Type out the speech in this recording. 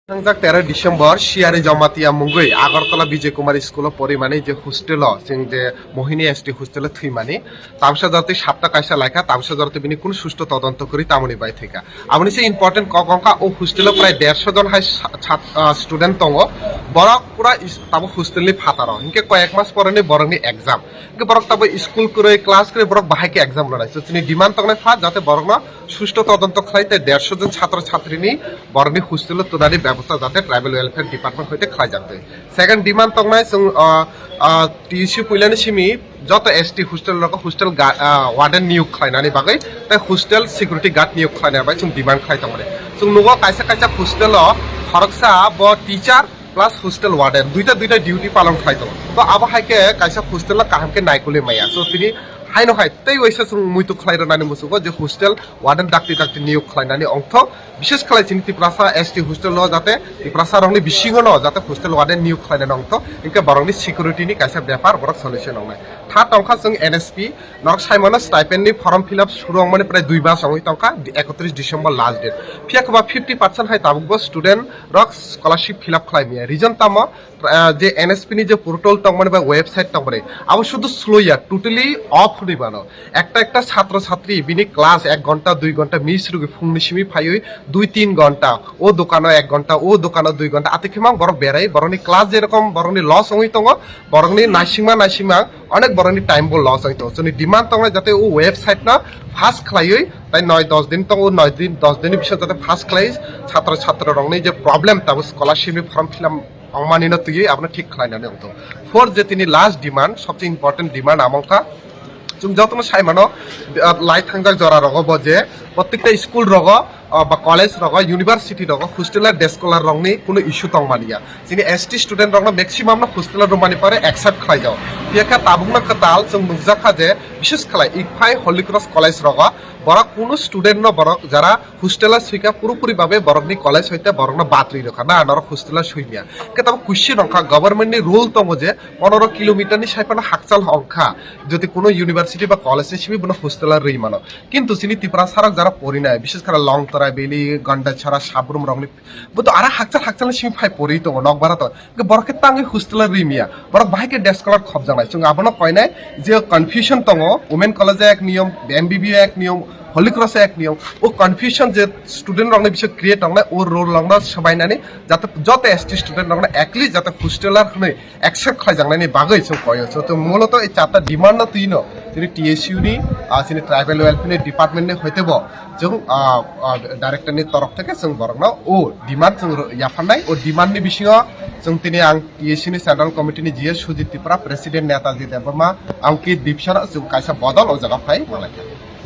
Tangjak 13 December Shiare Jamatia Mungui Agartala Vijay Kumar School of Porimani je hostel sing je Mohini ST hostel থুইমানি তামসা জাতি সাতটা কাইসা লেখা তামসা জাতি বিনি কোন সুষ্ঠু তদন্ত করি তামনি বাই থেকে আমনি সে ইম্পর্টেন্ট কঙ্কা ও হোস্টেলে প্রায় 150 জন হাই স্টুডেন্ট দङ বরক পুরা তাবো হোস্টেলনি ফাতার ইনকে কয়েক মাস পরেনি বরংনি এক্সাম ইনকে বরক তাবো স্কুল করে ক্লাস করে বরক বাহাইকে এক্সাম লড়াইছে তিনি ডিমান্ড তংনে ফা যাতে বরক সুষ্ঠু তদন্ত খাইতে 150 জন ছাত্র ছাত্রীনি বরংনি হোস্টেলে তোদানি ব্যবস্থা যাতে ট্রাইবেল ওয়েলফেয়ার ডিপার্টমেন্ট হইতে খাই যাতে সেকেন্ড ডিমান্ড তংনাই টিসি পুইলানি সিমি যত এসটি হোস্টেল হোস্টেল ওয়ার্ডেন নিয়োগ খাইনানি বাগै তাই হোস্টেল সিকিউরিটি গার্ড নিয়োগ খাইনার বাই जों ডিমান্ড খাই তংরে जों नुगो कायसा कायसा হোস্টেল খরকসা ব টিচার প্লাস হোস্টেল ওয়ার্ডেন দুইটা ডিউটি পালন খাই দङ তো আবো হাইকে কাयसा হোস্টেল কাহামকে নাইকুলি মাইয়া সো তিনি হাইনো হাই তাই ওইসা जों मुइतु खलायरानानि मुसुगो जे হোস্টেল ওয়ার্ডেন ডাক্তি নিয়োগ খাইনানি অংথ বিশেষ খালাই চিনি ত্রিপুরাসা এসটি হোস্টেল যাতে ত্রিপুরাসা রংনি বিশিঙ্গ যাতে হোস্টেল ওয়ার্ডেন নিয়োগ খাইনানি অংথ ইনকে বরংনি সিকিউরিটিनि কাयसा ব্যাপার বরক সলিউশন অংনাय থার্ড অংখা जों एनएसपी नरक साइमना स्टाइपेन्डनि फर्म फिलआप शुरू माने प्राय 2 मास अंगै तंखा 31 डिसेम्बर लास्ट डेट फियाखबा 50% हाय ताबुकबो स्टुडेन्ट रक स्कलारशिप फिलआप खालायमिया रिजन ताम जे एनएसपी नि जे पोर्टल तंग माने बा वेबसाइट तंग माने आबो शुधु स्लोया टोटली अफ হইবানো একটা ছাত্র ছাত্রী বিনি ক্লাস 1 ঘন্টা 2 ঘন্টা মিস রুগি ফুংনি সিমি ফাইই 2-3 ঘন্টা ও দোকানো 1 ঘন্টা ও দোকানো 2 ঘন্টা আতে খেমাং বড় বেরাই বরনি ক্লাস যেরকম বরনি লস হই তঙ্গ বরনি নাইসিমা অনেক বরনি টাইম বল লস হইতো সনি ডিমান্ড তঙ্গ যাতে ও ওয়েবসাইট না ফাস্ট খাইই তাই 9-10 দিন তঙ্গ 9 দিন 10 দিনের বিষয় যাতে ফাস্ট খাই ছাত্র ছাত্র রংনি যে প্রবলেম তাবো স্কলারশিপ ফর্ম ফিলআপ অমানিন তুই আপনি ঠিক খাইনানি অন্ত ফোর্থ যে তিনি লাস্ট ডিমান্ড সবচেয়ে ইম্পর্টেন্ট ডিমান্ড আমংকা जों जतनो साइमानो लाइट थांजाक जरा रग बजे प्रत्येकटा स्कुल रग বা কলেজ রগ ইউনিভার্সিটি রগ হোস্টেলার ডেস্কলার রংনি কোনো ইস্যু তং মানিয়া যিনি এসটি স্টুডেন্ট রং ম্যাক্সিমাম না হোস্টেলার রুম মানি পারে অ্যাকসেপ্ট খাই যাও বিয়াকা তাবুকনা কতাল जों নুকজাখা যে বিশেষ খালাই ইকফাই হলি ক্রস কলেজ রগ বড় কোনো স্টুডেন্ট ন বড় যারা হোস্টেলার সুইকা পুরোপুরি ভাবে বরংনি কলেজ হইতে বরংনা বাতরি রখা না নর হোস্টেলার সুইমিয়া কেতাব কুইশন রংখা গভর্নমেন্টনি রুল তং যে 15 কিলোমিটারনি সাইপানা হাকচাল অংখা যদি কোনো ইউনিভার্সিটি বা কলেজে সিমি বন হোস্টেলার রই মানো কিন্তু সিনি ত্রিপুরা সারক যারা পরিনায় বিশেষ করে লং তরাই বেলি গন্ডা ছড়া সাবরুম রংনি বুতো আরা হাকচাল সিমি ফাই পরি তো নক বারাত বরকে তাঙ্গি হোস্টেলার রিমিয়া বরক বাহাইকে ডেস্কলার খব জানাই जों আবনো কয়নাই যে কনফিউশন তং ওমেন কলেজে এক নিয়ম এমবিবি এক নিয়ম হলিক্রসে এক নিয়ম ও কনফিউশন যে স্টুডেন্ট রংনি বিষয় ক্রিয়েট রংনা ও রোল রংনা সবাইনানি যাতে যত এসটি স্টুডেন্ট রংনা একলি যাতে হোস্টেলার হনে অ্যাকসেপ্ট খাই জাংনানি বাগৈ जों কয় তো মূলত এই চারটা ডিমান্ড না তুই ন যিনি টিএসইউ নি যিনি ট্রাইবেল ওয়েলফেয়ার ডিপার্টমেন্টনি হইতেব जों डाइरेक्टरनि तरफ থেকে जों बरंना ও ডিমান্ড जों याफानाय ও ডিমান্ডनि बिसिङाव जों दिनै आं टिएसइउ नि सेन्ट्रल कमिटिनि जिए सुजित त्रिपुरा प्रेसिडेन्ट नेताजी देबरमा आंकि दिपसरा जों कायसा बदल ओ जगा फाय मालाय